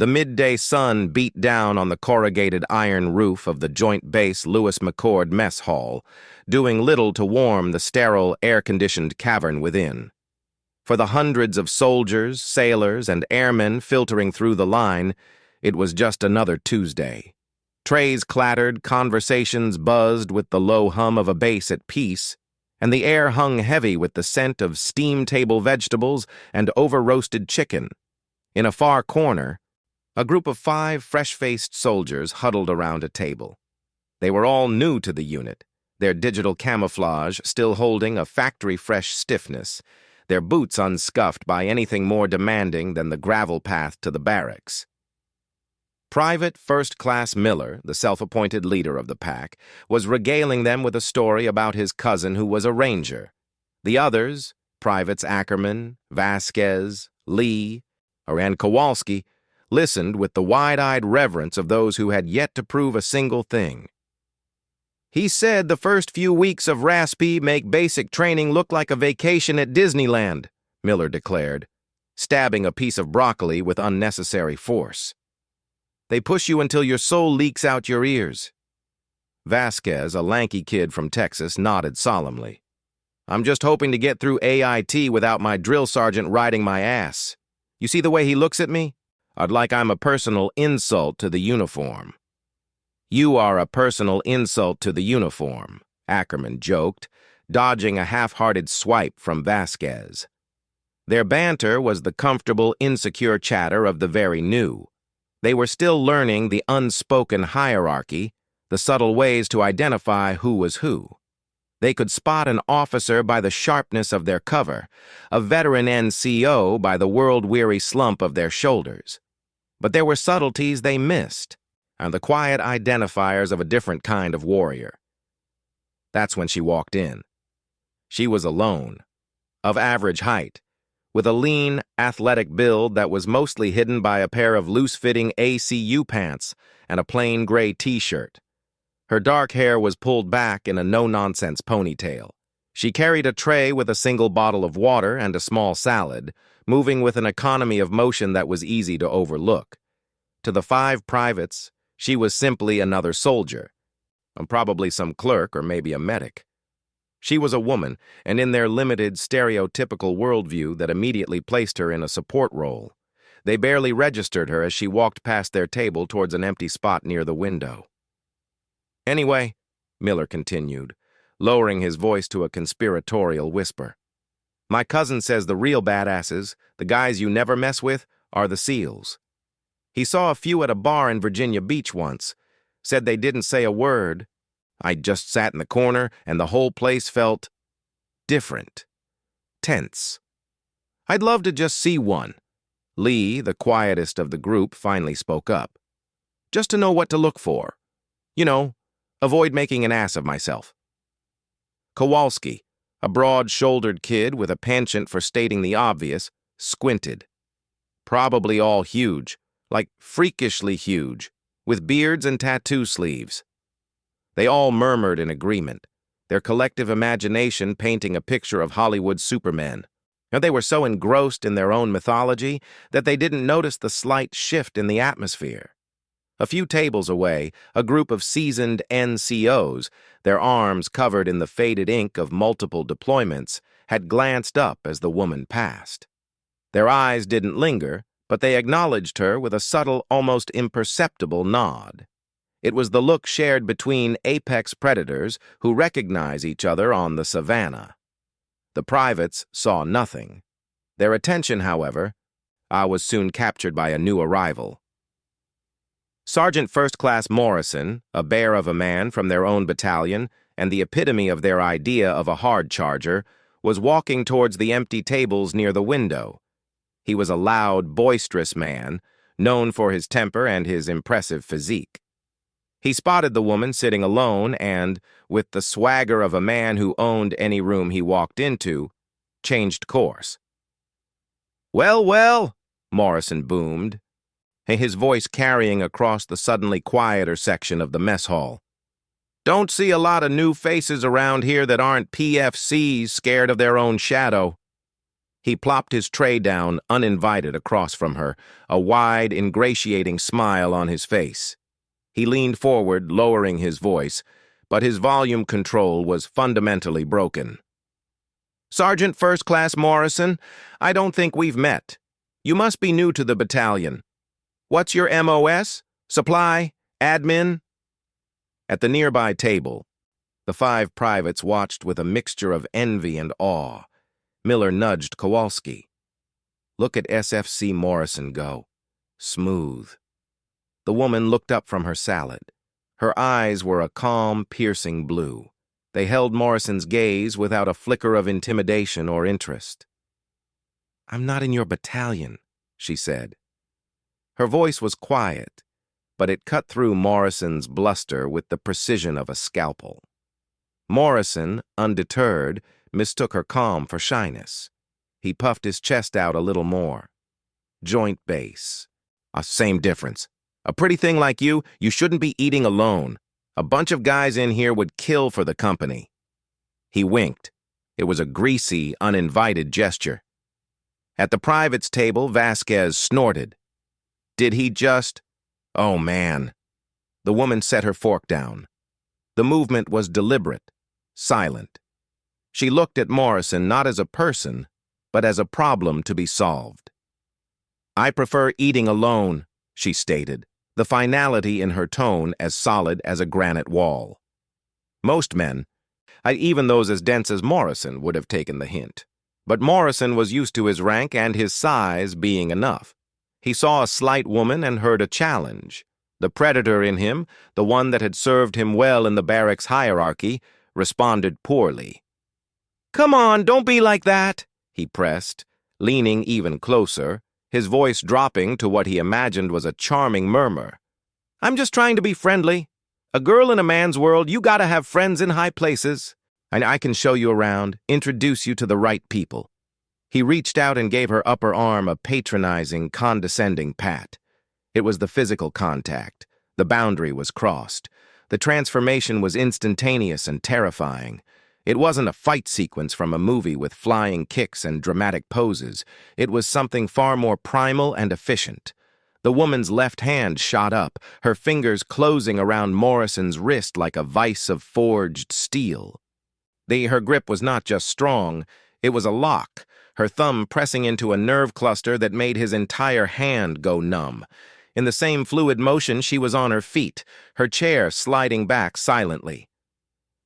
The midday sun beat down on the corrugated iron roof of the Joint Base Lewis McChord mess hall, doing little to warm the sterile, air-conditioned cavern within. For the hundreds of soldiers, sailors, and airmen filtering through the line, it was just another Tuesday. Trays clattered, conversations buzzed with the low hum of a base at peace, and the air hung heavy with the scent of steam-table vegetables and over-roasted chicken. In a far corner, a group of 5 fresh-faced soldiers huddled around a table. They were all new to the unit, their digital camouflage still holding a factory-fresh stiffness, their boots unscuffed by anything more demanding than the gravel path to the barracks. Private First Class Miller, the self-appointed leader of the pack, was regaling them with a story about his cousin who was a ranger. The others, Privates Ackerman, Vasquez, Lee, and Kowalski, listened with the wide-eyed reverence of those who had yet to prove a single thing. "He said the first few weeks of RASP make basic training look like a vacation at Disneyland," Miller declared, stabbing a piece of broccoli with unnecessary force. "They push you until your soul leaks out your ears." Vasquez, a lanky kid from Texas, nodded solemnly. "I'm just hoping to get through AIT without my drill sergeant riding my ass. You see the way he looks at me? I'd like I'm a personal insult to the uniform." "You are a personal insult to the uniform," Ackerman joked, dodging a half-hearted swipe from Vasquez. Their banter was the comfortable, insecure chatter of the very new. They were still learning the unspoken hierarchy, the subtle ways to identify who was who. They could spot an officer by the sharpness of their cover, a veteran NCO by the world-weary slump of their shoulders. But there were subtleties they missed, and the quiet identifiers of a different kind of warrior. That's when she walked in. She was alone, of average height, with a lean, athletic build that was mostly hidden by a pair of loose-fitting ACU pants and a plain gray t-shirt. Her dark hair was pulled back in a no-nonsense ponytail. She carried a tray with a single bottle of water and a small salad, moving with an economy of motion that was easy to overlook. To the 5 privates, she was simply another soldier, and probably some clerk or maybe a medic. She was a woman, and in their limited, stereotypical worldview that immediately placed her in a support role. They barely registered her as she walked past their table towards an empty spot near the window. "Anyway," Miller continued, lowering his voice to a conspiratorial whisper, "my cousin says the real badasses, the guys you never mess with, are the SEALs. He saw a few at a bar in Virginia Beach once, said they didn't say a word. I just sat in the corner, and the whole place felt different, tense. I'd love to just see one." Lee, the quietest of the group, finally spoke up. "Just to know what to look for. You know, avoid making an ass of myself." Kowalski, a broad-shouldered kid with a penchant for stating the obvious, squinted. Probably all huge, like freakishly huge, with beards and tattoo sleeves. They all murmured in agreement, their collective imagination painting a picture of Hollywood supermen. And they were so engrossed in their own mythology that they didn't notice the slight shift in the atmosphere. A few tables away, a group of seasoned NCOs, their arms covered in the faded ink of multiple deployments, had glanced up as the woman passed. Their eyes didn't linger, but they acknowledged her with a subtle, almost imperceptible nod. It was the look shared between apex predators who recognize each other on the savannah. The privates saw nothing. Their attention, however, was soon captured by a new arrival. Sergeant First Class Morrison, a bear of a man from their own battalion and the epitome of their idea of a hard charger, was walking towards the empty tables near the window. He was a loud, boisterous man, known for his temper and his impressive physique. He spotted the woman sitting alone and, with the swagger of a man who owned any room he walked into, changed course. "Well, well," Morrison boomed, his voice carrying across the suddenly quieter section of the mess hall. "Don't see a lot of new faces around here that aren't PFCs scared of their own shadow." He plopped his tray down uninvited across from her, a wide, ingratiating smile on his face. He leaned forward, lowering his voice, but his volume control was fundamentally broken. "Sergeant First Class Morrison, I don't think we've met. You must be new to the battalion. What's your MOS? Supply? Admin?" At the nearby table, the 5 privates watched with a mixture of envy and awe. Miller nudged Kowalski. "Look at SFC Morrison go. Smooth." The woman looked up from her salad. Her eyes were a calm, piercing blue. They held Morrison's gaze without a flicker of intimidation or interest. "I'm not in your battalion," she said. Her voice was quiet, but it cut through Morrison's bluster with the precision of a scalpel. Morrison, undeterred, mistook her calm for shyness. He puffed his chest out a little more. "Joint base. Same difference. A pretty thing like you shouldn't be eating alone. A bunch of guys in here would kill for the company." He winked. It was a greasy, uninvited gesture. At the privates' table, Vasquez snorted. "Did he just... Oh, man." The woman set her fork down. The movement was deliberate, silent. She looked at Morrison not as a person, but as a problem to be solved. "I prefer eating alone," she stated, the finality in her tone as solid as a granite wall. Most men, even those as dense as Morrison, would have taken the hint. But Morrison was used to his rank and his size being enough. He saw a slight woman and heard a challenge. The predator in him, the one that had served him well in the barracks hierarchy, responded poorly. "Come on, don't be like that," he pressed, leaning even closer, his voice dropping to what he imagined was a charming murmur. "I'm just trying to be friendly. A girl in a man's world, you gotta have friends in high places. And I can show you around, introduce you to the right people." He reached out and gave her upper arm a patronizing, condescending pat. It was the physical contact. The boundary was crossed. The transformation was instantaneous and terrifying. It wasn't a fight sequence from a movie with flying kicks and dramatic poses. It was something far more primal and efficient. The woman's left hand shot up, her fingers closing around Morrison's wrist like a vise of forged steel. Her grip was not just strong, it was a lock, her thumb pressing into a nerve cluster that made his entire hand go numb. In the same fluid motion, she was on her feet, her chair sliding back silently.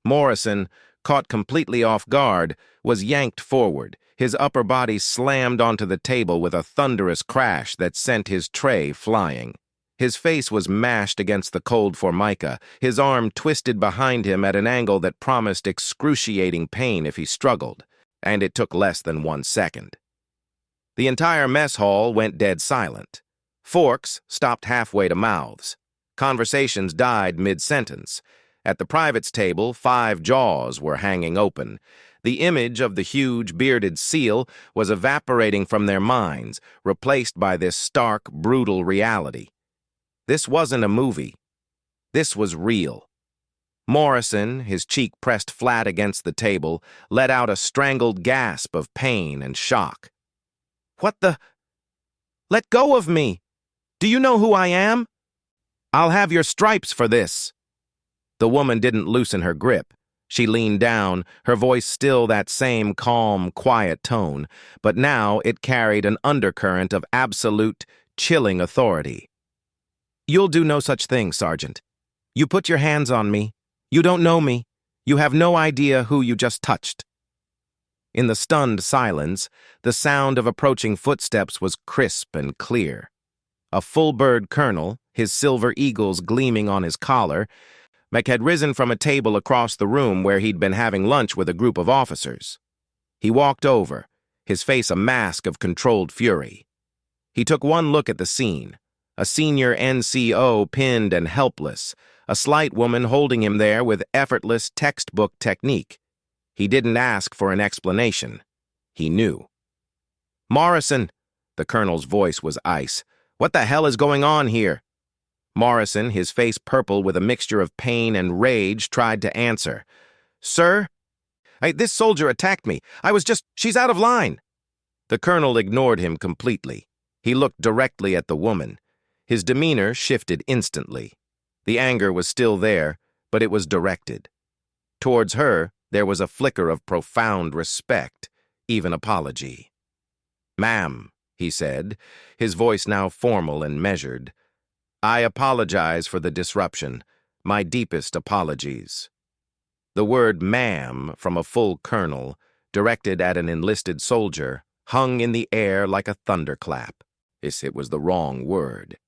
Morrison, caught completely off guard, was yanked forward. His upper body slammed onto the table with a thunderous crash that sent his tray flying. His face was mashed against the cold formica, his arm twisted behind him at an angle that promised excruciating pain if he struggled, and it took less than 1 second. The entire mess hall went dead silent. Forks stopped halfway to mouths. Conversations died mid-sentence. At the privates' table, 5 jaws were hanging open. The image of the huge, bearded SEAL was evaporating from their minds, replaced by this stark, brutal reality. This wasn't a movie. This was real. Morrison, his cheek pressed flat against the table, let out a strangled gasp of pain and shock. "What the? Let go of me! Do you know who I am? I'll have your stripes for this." The woman didn't loosen her grip. She leaned down, her voice still that same calm, quiet tone, but now it carried an undercurrent of absolute, chilling authority. "You'll do no such thing, Sergeant. You put your hands on me. You don't know me. You have no idea who you just touched." In the stunned silence, the sound of approaching footsteps was crisp and clear. A full-bird colonel, his silver eagles gleaming on his collar, had risen from a table across the room where he'd been having lunch with a group of officers. He walked over, his face a mask of controlled fury. He took one look at the scene. A senior NCO pinned and helpless, a slight woman holding him there with effortless textbook technique. He didn't ask for an explanation. He knew. "Morrison," the colonel's voice was ice. "What the hell is going on here?" Morrison, his face purple with a mixture of pain and rage, tried to answer. "Sir? This soldier attacked me. She's out of line." The colonel ignored him completely. He looked directly at the woman. His demeanor shifted instantly. The anger was still there, but it was directed. Towards her, there was a flicker of profound respect, even apology. "Ma'am," he said, his voice now formal and measured, "I apologize for the disruption. My deepest apologies." The word "ma'am" from a full colonel, directed at an enlisted soldier, hung in the air like a thunderclap. It was the wrong word.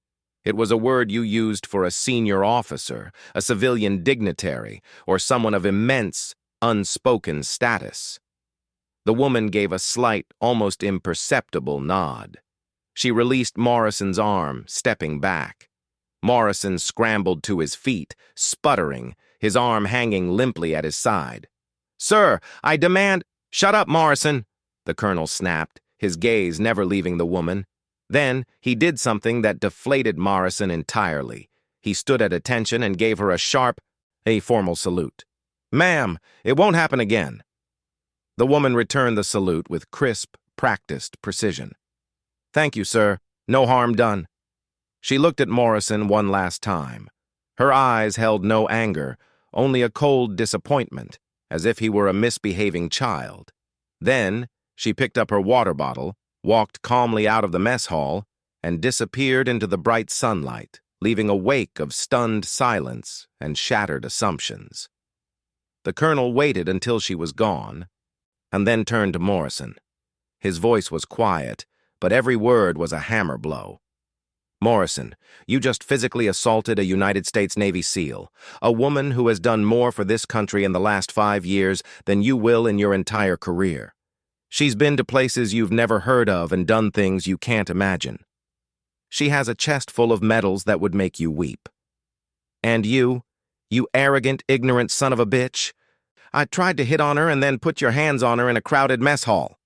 It was a word you used for a senior officer, a civilian dignitary, or someone of immense, unspoken status. The woman gave a slight, almost imperceptible nod. She released Morrison's arm, stepping back. Morrison scrambled to his feet, sputtering, his arm hanging limply at his side. "Sir, I demand—" "Shut up, Morrison," the colonel snapped, his gaze never leaving the woman. Then he did something that deflated Morrison entirely. He stood at attention and gave her a formal salute. "Ma'am, it won't happen again." The woman returned the salute with crisp, practiced precision. "Thank you, sir. No harm done." She looked at Morrison one last time. Her eyes held no anger, only a cold disappointment, as if he were a misbehaving child. Then she picked up her water bottle, walked calmly out of the mess hall, and disappeared into the bright sunlight, leaving a wake of stunned silence and shattered assumptions. The colonel waited until she was gone, and then turned to Morrison. His voice was quiet, but every word was a hammer blow. "Morrison, you just physically assaulted a United States Navy SEAL, a woman who has done more for this country in the last 5 years than you will in your entire career. She's been to places you've never heard of and done things you can't imagine. She has a chest full of medals that would make you weep. And you arrogant, ignorant son of a bitch, I tried to hit on her and then put your hands on her in a crowded mess hall."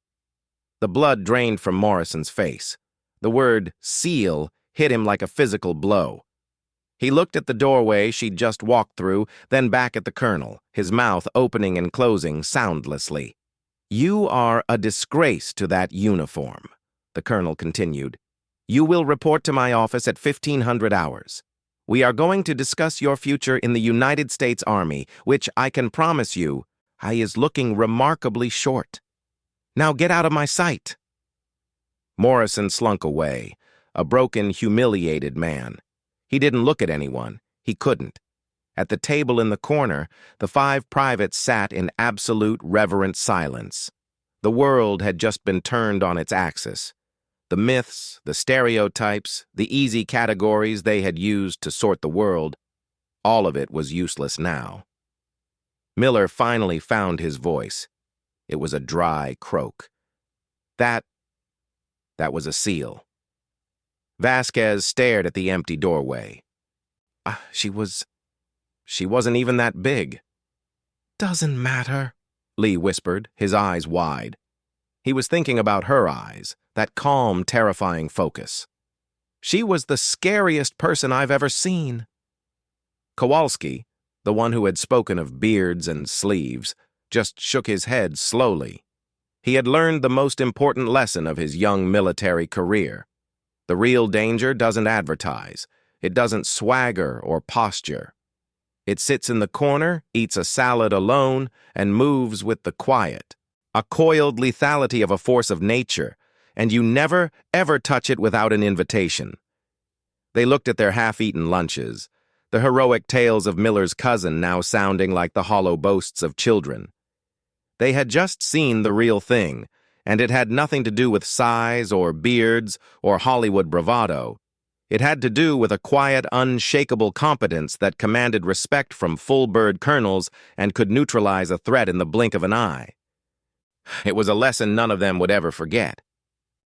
The blood drained from Morrison's face. The word SEAL hit him like a physical blow. He looked at the doorway she'd just walked through, then back at the colonel, his mouth opening and closing soundlessly. "You are a disgrace to that uniform," the colonel continued. "You will report to my office at 1500 hours. We are going to discuss your future in the United States Army, which I can promise you, is looking remarkably short. Now get out of my sight." Morrison slunk away, a broken, humiliated man. He didn't look at anyone. He couldn't. At the table in the corner, the 5 privates sat in absolute reverent silence. The world had just been turned on its axis. The myths, the stereotypes, the easy categories they had used to sort the world, all of it was useless now. Miller finally found his voice. It was a dry croak. That was a SEAL. Vasquez stared at the empty doorway. She wasn't even that big." "Doesn't matter," Lee whispered, his eyes wide. He was thinking about her eyes, that calm, terrifying focus. "She was the scariest person I've ever seen." Kowalski, the one who had spoken of beards and sleeves, just shook his head slowly. He had learned the most important lesson of his young military career. The real danger doesn't advertise. It doesn't swagger or posture. It sits in the corner, eats a salad alone, and moves with the quiet. A coiled lethality of a force of nature, and you never, ever touch it without an invitation. They looked at their half-eaten lunches, the heroic tales of Miller's cousin now sounding like the hollow boasts of children. They had just seen the real thing, and it had nothing to do with size or beards or Hollywood bravado. It had to do with a quiet, unshakable competence that commanded respect from full-bird colonels and could neutralize a threat in the blink of an eye. It was a lesson none of them would ever forget.